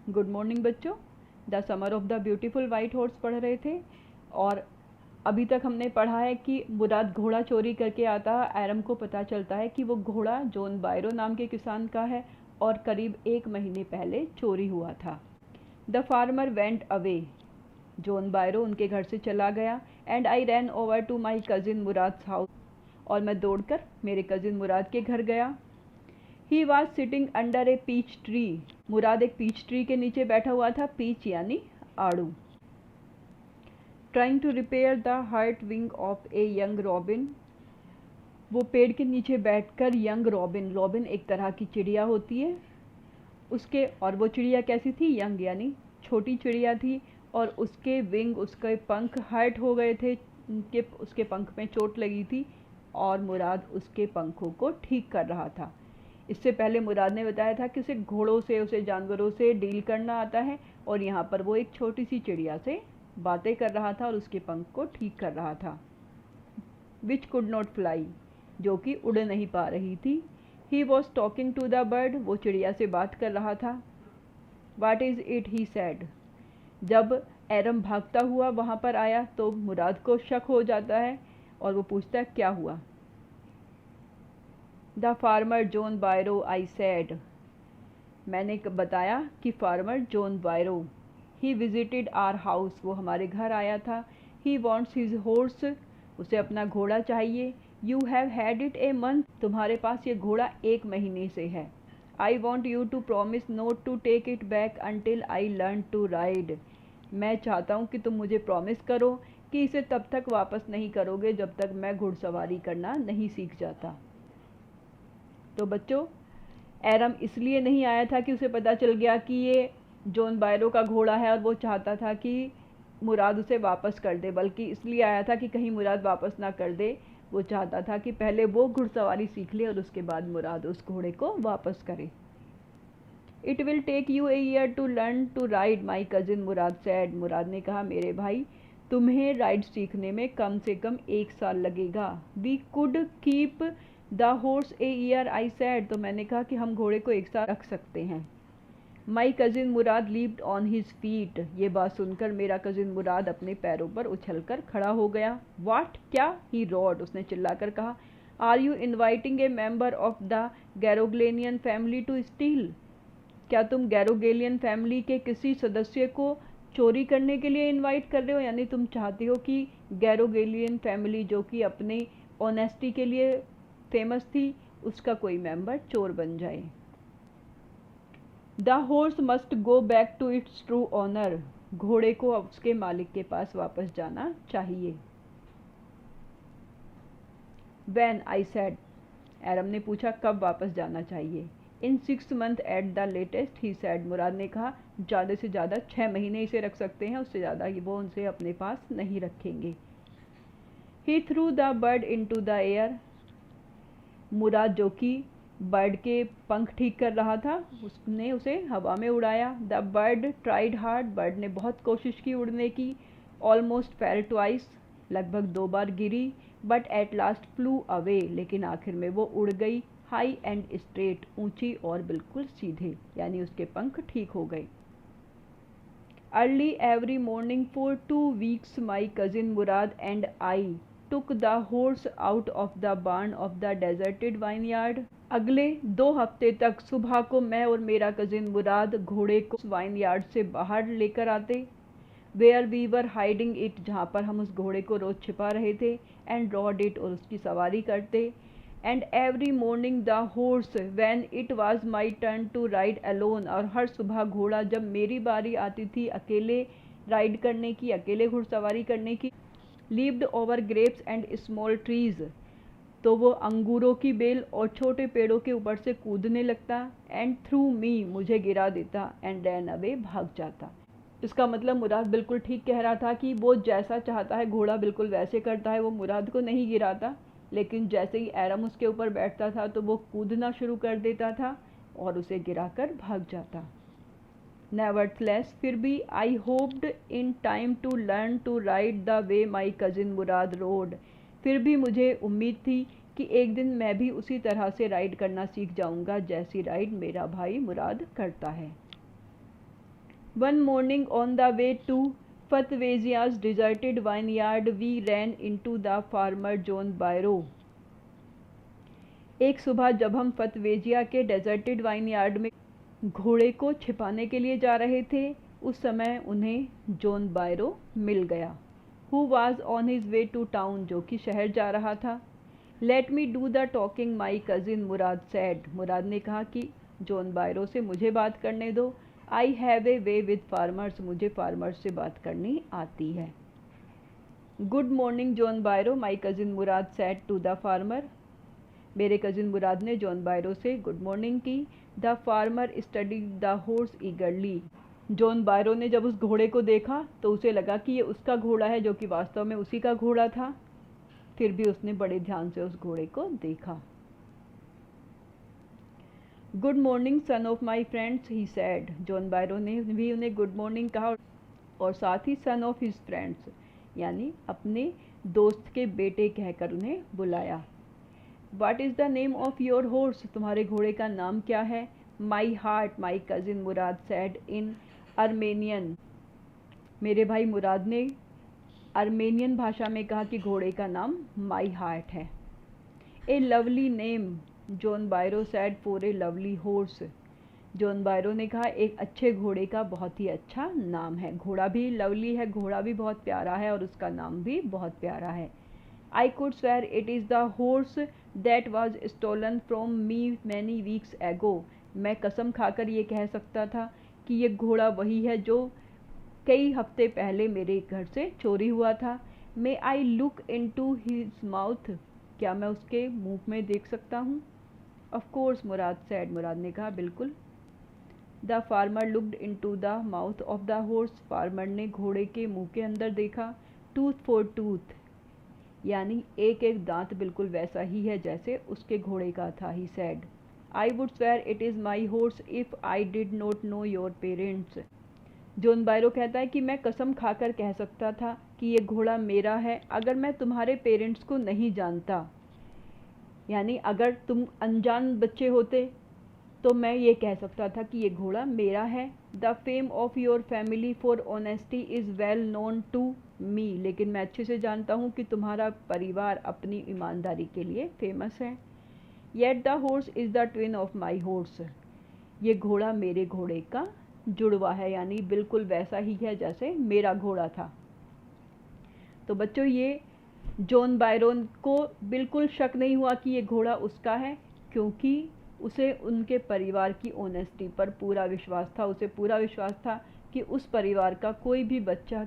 Good morning बच्चों। The summer of the beautiful white horse पढ़ रहे थे और अभी तक हमने पढ़ा है कि मुराद घोड़ा चोरी करके आता है। एरम को पता चलता है कि वो घोड़ा जॉन बायरो नाम के किसान का है और करीब 1 महीने पहले चोरी हुआ था। The farmer went away, John Byro उनके घर से चला गया। And I ran over to my cousin Mourad house, और मैं दौड़कर मेरे कजिन मुराद के घर गया। He was sitting under a peach tree, Mourad एक पीच ट्री के नीचे बैठा हुआ था, पीच यानी आड़ू। Trying to repair the hurt wing of a young robin, वो पेड़ के नीचे बैठकर यंग रॉबिन, रॉबिन एक तरह की चिड़िया होती है उसके, और वो चिड़िया कैसी थी, यंग यानी छोटी चिड़िया थी, और उसके विंग, उसके पंख हर्ट हो गए थे, उसके पंख में चोट लगी थी और मुराद उसके पंखों को ठीक कर रहा था। इससे पहले मुराद ने बताया था कि उसे घोड़ों से, उसे जानवरों से डील करना आता है, और यहाँ पर वो एक छोटी सी चिड़िया से बातें कर रहा था और उसके पंख को ठीक कर रहा था। विच कुड नॉट फ्लाई, जो कि उड़ नहीं पा रही थी। He was talking to the bird, वो चिड़िया से बात कर रहा था। What is it, he said. जब एरम भागता हुआ वहाँ पर आया तो मुराद को शक हो जाता है और वो पूछता है क्या हुआ। The farmer John Byro, I said, मैंने बताया कि farmer John Byro. He visited our house, वो हमारे घर आया था। ही वॉन्ट्स हिज हॉर्स, उसे अपना घोड़ा चाहिए। You have had it a month, तुम्हारे पास ये घोड़ा 1 महीने से है। I want you to promise not to take it back until I learn to ride, मैं चाहता हूँ कि तुम मुझे प्रॉमिस करो कि इसे तब तक वापस नहीं करोगे जब तक मैं घुड़सवारी करना नहीं सीख जाता। तो बच्चों, एरम इसलिए नहीं आया था कि उसे पता चल गया कि ये जॉन बायरो का घोड़ा है और वो चाहता था कि मुराद उसे वापस कर दे, बल्कि इसलिए आया था कि कहीं मुराद वापस ना कर दे। वो चाहता था कि पहले वो घुड़सवारी सीख ले और उसके बाद मुराद उस घोड़े को वापस करे। It will take you a year to learn to ride my cousin Mourad said, Mourad ने कहा मेरे भाई तुम्हें राइड सीखने में कम से कम 1 साल लगेगा। We could keep the horse a year, I said, तो मैंने कहा कि हम घोड़े को 1 साल रख सकते हैं। माई cousin Murad leaped on his feet, ये बात सुनकर मेरा कजिन मुराद अपने पैरों पर उछलकर खड़ा हो गया। वाट, क्या, ही रोड, उसने चिल्लाकर कहा। Are you inviting a member of the Garoghlanian family to steal, क्या तुम गैरोगेलियन फैमिली के किसी सदस्य को चोरी करने के लिए इनवाइट कर रहे हो, यानी तुम चाहते हो कि गैरोगेलियन फैमिली जो कि अपने ऑनेस्टी के लिए फेमस थी, उसका कोई मेंबर चोर बन जाए। The horse must go back to its true owner, घोड़े को उसके मालिक के पास वापस जाना चाहिए। व्हेन, आई सेड, एरम ने पूछा कब वापस जाना चाहिए। In 6 month at the latest, he said, Mourad ने कहा ज़्यादा से ज़्यादा 6 महीने इसे रख सकते हैं, उससे ज़्यादा वो उनसे अपने पास नहीं रखेंगे। He threw the bird into the air, Mourad जो कि बर्ड के पंख ठीक कर रहा था, उसने उसे हवा में उड़ाया। The bird tried hard, bird ने बहुत कोशिश की उड़ने की। ऑलमोस्ट फेल ट्वाइस, लगभग 2 बार गिरी। But at last flew away, लेकिन आखिर में वो उड़ गई। हाई एंड स्ट्रेट, ऊंची और बिल्कुल सीधे, यानी उसके पंख ठीक हो गए। Early every morning for 2 weeks my cousin Mourad and I took the horse out of the barn of the deserted vineyard, अगले 2 हफ्ते तक सुबह को मैं और मेरा कजिन मुराद घोड़े को वाइनयार्ड से बाहर लेकर आते। Where we were hiding it, जहाँ पर हम उस घोड़े को रोज छिपा रहे थे। एंड रॉड इट, और उसकी सवारी करते। And every morning the horse when it was my turn to ride alone, और हर सुबह घोड़ा जब मेरी बारी आती थी अकेले राइड करने की, अकेले घुड़सवारी करने की, leaped over grapes and small trees, तो वो अंगूरों की बेल और छोटे पेड़ों के ऊपर से कूदने लगता। एंड थ्रू मी, मुझे गिरा देता। एंड रैन अवे, भाग जाता। इसका मतलब मुराद बिल्कुल ठीक कह रहा था कि वो जैसा चाहता है घोड़ा बिल्कुल वैसे करता है, वो मुराद को नहीं गिराता, लेकिन जैसे ही एरम उसके ऊपर बैठता था तो वो कूदना शुरू कर देता था और उसे गिराकर भाग जाता। नेवरथलेस, फिर भी, I hoped in time to learn to ride the way my cousin Mourad rode, फिर भी मुझे उम्मीद थी कि एक दिन मैं भी उसी तरह से राइड करना सीख जाऊंगा जैसी राइड मेरा भाई मुराद करता है। One morning on the way to Fatwezia's deserted vineyard, we ran into the farmer John Byro. एक सुबह जब हम फतवेजिया के डेजर्टेड वाइनयार्ड में घोड़े को छिपाने के लिए जा रहे थे, उस समय उन्हें जॉन बायरो मिल गया। Who was on his way to town, जो कि शहर जा रहा था। Let me do the talking, my cousin Mourad said. मुराद ने कहा कि जॉन बायरो से मुझे बात करने दो। I have a way with farmers, मुझे फार्मर्स से बात करनी आती है। Good morning John Byro, my cousin Mourad said to the farmer. मेरे कजिन मुराद ने जॉन बायरो से गुड मॉर्निंग की। The farmer studied the horse eagerly. John Byro ने जब उस घोड़े को देखा तो उसे लगा कि ये उसका घोड़ा है, जो कि वास्तव में उसी का घोड़ा था। फिर भी उसने बड़े ध्यान से उस घोड़े को देखा। Good morning son of my friends, he said. John Byro ने भी उन्हें गुड मॉर्निंग कहा और साथ ही सन ऑफ हिज फ्रेंड्स यानी अपने दोस्त के बेटे कहकर उन्हें बुलाया। What is the name of your horse? तुम्हारे घोड़े का नाम क्या है? My heart, my cousin Mourad said in Armenian. मेरे भाई मुराद ने अर्मेनियन भाषा में कहा कि घोड़े का नाम My heart है। A lovely name, John Byro said for a lovely horse. John Byro ने कहा एक अच्छे घोड़े का बहुत ही अच्छा नाम है। घोड़ा भी लवली है, घोड़ा भी बहुत प्यारा है और उसका नाम भी बहुत प्यारा है। I could swear it is the horse that was stolen from me many weeks ago. मैं कसम खाकर ये कह सकता था कि ये घोड़ा वही है जो कई हफ्ते पहले मेरे घर से चोरी हुआ था। May I look into his mouth? क्या मैं उसके मुंह में देख सकता हूँ? Of course, Murad said. मुराद ने कहा बिल्कुल। The farmer looked into the mouth of the horse. Farmer ने घोड़े के मुंह के अंदर देखा। Tooth for tooth, यानी एक एक दांत बिल्कुल वैसा ही है जैसे उसके घोड़े का था। He said I would swear it is my horse if I did not know your parents. John Byro कहता है कि मैं कसम खाकर कह सकता था कि ये घोड़ा मेरा है अगर मैं तुम्हारे पेरेंट्स को नहीं जानता। यानी अगर तुम अनजान बच्चे होते तो मैं ये कह सकता था कि ये घोड़ा मेरा है। The fame of your family for honesty is well known to me, लेकिन मैं अच्छे से जानता हूँ कि तुम्हारा परिवार अपनी ईमानदारी के लिए फेमस है। Yet the horse is the twin of my horse, ये घोड़ा मेरे घोड़े का जुड़वा है, यानी बिल्कुल वैसा ही है जैसे मेरा घोड़ा था। तो बच्चों ये जॉन बायरोन को बिल्कुल शक नहीं हुआ कि ये घोड़ा उसका है, क्योंकि उसे उनके परिवार की ऑनेस्टी पर पूरा विश्वास था। उसे पूरा विश्वास था कि उस परिवार का कोई भी बच्चा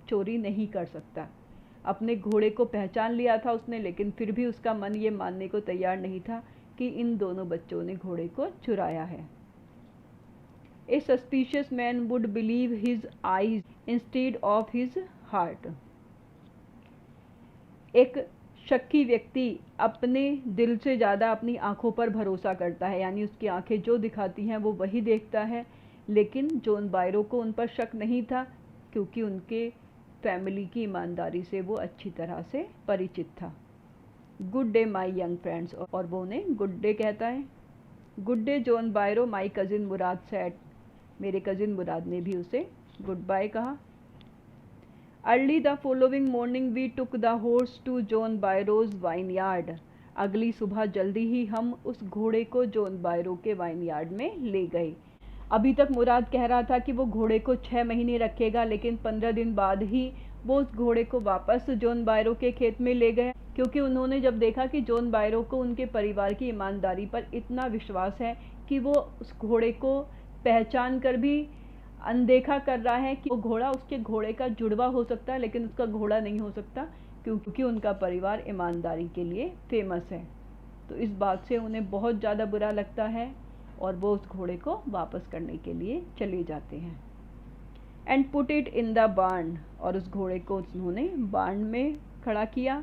चोरी नहीं कर सकता। अपने घोड़े को पहचान लिया था उसने, लेकिन फिर भी उसका मन ये मानने को तैयार नहीं था कि इन दोनों बच्चों ने घोड़े को चुराया है। A suspicious man would believe his eyes instead of his heart. एक शक्की व्यक्ति अपने दिल से ज़्यादा अपनी आँखों पर भरोसा करता है, यानी उसकी आँखें जो दिखाती हैं वो वही देखता है। लेकिन जॉन बायरो को उन पर शक नहीं था, क्योंकि उनके फैमिली की ईमानदारी से वो अच्छी तरह से परिचित था। Good day my young friends, और वो उन्हें गुड डे कहता है। Good day John Byro, my cousin Mourad said. मेरे कज़िन मुराद ने भी उसे गुड बाय कहा। Early the following morning we took the horse to John Byro's vineyard. अगली सुबह जल्दी ही हम उस घोड़े को जॉन बायरो के वाइनयार्ड में ले गए। अभी तक मुराद कह रहा था कि वो घोड़े को 6 महीने रखेगा, लेकिन 15 दिन बाद ही वो उस घोड़े को वापस जॉन बायरो के खेत में ले गए, क्योंकि उन्होंने जब देखा कि जॉन बायरो को उनके परिवार की ईमानदारी पर इतना विश्वास है कि वो उस घोड़े को पहचान कर भी अनदेखा कर रहा है कि वो घोड़ा उसके घोड़े का जुड़वा हो सकता है, लेकिन उसका घोड़ा नहीं हो सकता, क्योंकि उनका परिवार ईमानदारी के लिए फेमस है। तो इस बात से उन्हें बहुत ज़्यादा बुरा लगता है और वो उस घोड़े को वापस करने के लिए चले जाते हैं। And put it in the barn, और उस घोड़े को उन्होंने बार्न में खड़ा किया।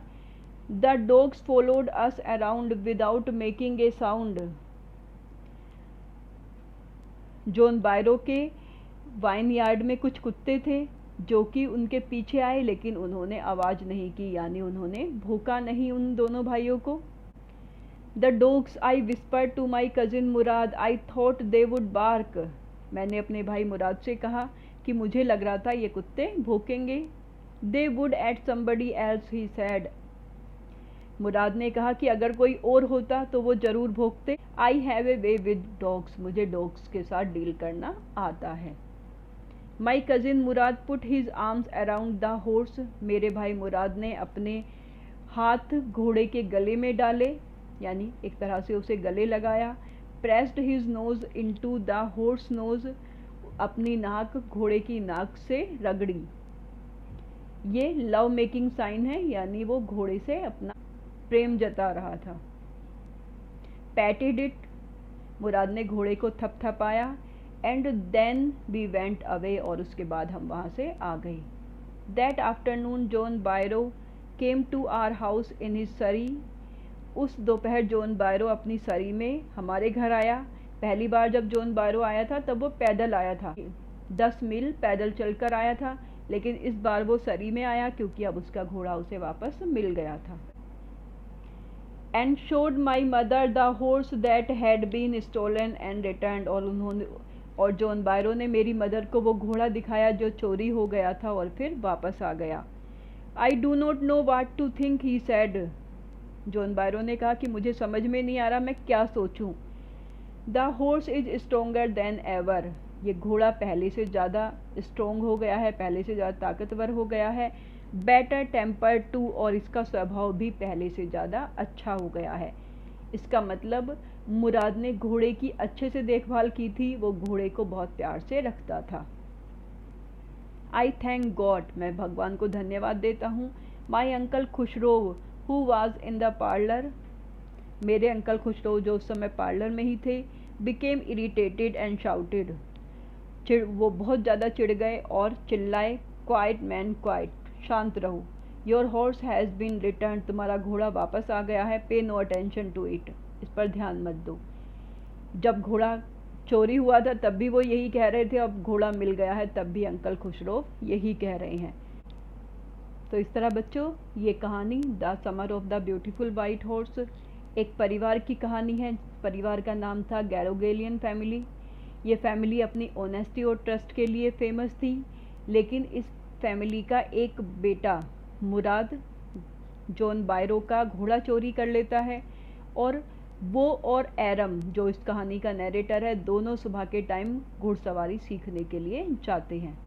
The dogs followed us around without making a sound. John Byro के वाइन यार्ड में कुछ कुत्ते थे जो कि उनके पीछे आए, लेकिन उन्होंने आवाज़ नहीं की, यानी उन्होंने भूखा नहीं उन दोनों भाइयों को। The dogs I whispered to my cousin Mourad, I thought they would bark. मैंने अपने भाई मुराद से कहा कि कि मुझे लग रहा था ये कुत्ते भौंकेंगे। They would at somebody else he said. Mourad ने कहा कि अगर कोई और होता तो वो जरूर भौंकते। I have a way with dogs. मुझे डॉग्स के साथ डील करना आता है। My cousin Mourad put his arms around the horse. मेरे भाई मुराद ने अपने हाथ घोड़े के गले में डाले, यानी एक तरह से उसे गले लगाया। Pressed his nose into the horse nose. अपनी नाक घोड़े की नाक से रगड़ी। ये लव मेकिंग साइन है, यानी वो घोड़े से अपना प्रेम जता रहा था। पैटेड इट। मुराद ने घोड़े को थपथपाया। And then we went away. और उसके बाद हम वहाँ से आ गए। That afternoon John Byro came to our house in his surrey. उस दोपहर जॉन बायरो अपनी सरी में हमारे घर आया। पहली बार जब जॉन बायरो आया था तब वो पैदल आया था, 10 मील पैदल चलकर आया था, लेकिन इस बार वो सरी में आया क्योंकि अब उसका घोड़ा उसे वापस मिल गया था। And showed my mother the horse that had been stolen and return. और जॉन बायरो ने मेरी मदर को वो घोड़ा दिखाया जो चोरी हो गया था और फिर वापस आ गया। I do not know what to think he said. John Byro ने कहा कि मुझे समझ में नहीं आ रहा मैं क्या सोचूं। The horse is stronger then ever. ये घोड़ा पहले से ज़्यादा स्ट्रोंग हो गया है, पहले से ज़्यादा ताकतवर हो गया है। Better temper too. और इसका स्वभाव भी पहले से ज़्यादा अच्छा हो गया है। इसका मतलब मुराद ने घोड़े की अच्छे से देखभाल की थी, वो घोड़े को बहुत प्यार से रखता था। आई थैंक गॉड। मैं भगवान को धन्यवाद देता हूँ। My uncle Khusro who was in the parlour. मेरे अंकल खुशरो जो उस समय पार्लर में ही थे, बिकेम इरिटेटेड एंड शाउटेड। वो बहुत ज़्यादा चिढ़ गए और चिल्लाए, क्वाइट मैन क्वाइट, शांत रहो। Your horse has been return. तुम्हारा घोड़ा वापस आ गया है। पे नो अटेंशन टू इट। इस पर ध्यान मत दो। जब घोड़ा चोरी हुआ था तब भी वो यही कह रहे थे, अब घोड़ा मिल गया है तब भी अंकल खुशरो यही कह रहे हैं। तो इस तरह बच्चों ये कहानी the summer of the beautiful white horse एक परिवार की कहानी है। परिवार का नाम था गैरोगेलियन फैमिली। ये फैमिली अपनी ऑनेस्टी और ट्रस्ट के लिए फेमस थी, लेकिन इस फैमिली का एक बेटा मुराद जॉन बायरो का घोड़ा चोरी कर लेता है और वो और एरम जो इस कहानी का नैरेटर है, दोनों सुबह के टाइम घुड़सवारी सीखने के लिए जाते हैं।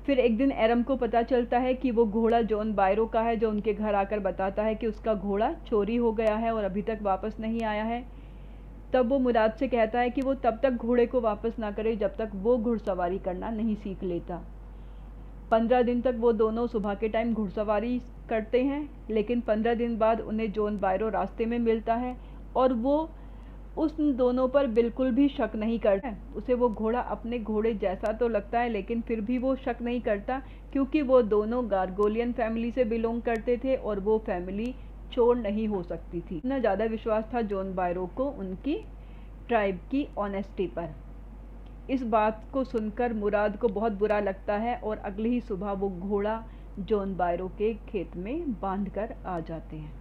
फिर एक दिन एरम को पता चलता है कि वो घोड़ा जॉन बायरो का है, जो उनके घर आकर बताता है कि उसका घोड़ा चोरी हो गया है और अभी तक वापस नहीं आया है। तब वो मुराद से कहता है कि वो तब तक घोड़े को वापस ना करे जब तक वो घुड़सवारी करना नहीं सीख लेता। 15 दिन तक वो दोनों सुबह के टाइम घुड़सवारी करते हैं, लेकिन 15 दिन बाद उन्हें जॉन बायरो रास्ते में मिलता है और वो उन दोनों पर बिल्कुल भी शक नहीं करता है। उसे वो घोड़ा अपने घोड़े जैसा तो लगता है, लेकिन फिर भी वो शक नहीं करता क्योंकि वो दोनों गार्गोलियन फैमिली से बिलोंग करते थे और वो फैमिली चोर नहीं हो सकती थी। इतना ज़्यादा विश्वास था जॉन बायरो को उनकी ट्राइब की ऑनेस्टी पर। इस बात को सुनकर मुराद को बहुत बुरा लगता है और अगली ही सुबह वो घोड़ा जॉन बायरो के खेत में बांध कर आ जाते हैं।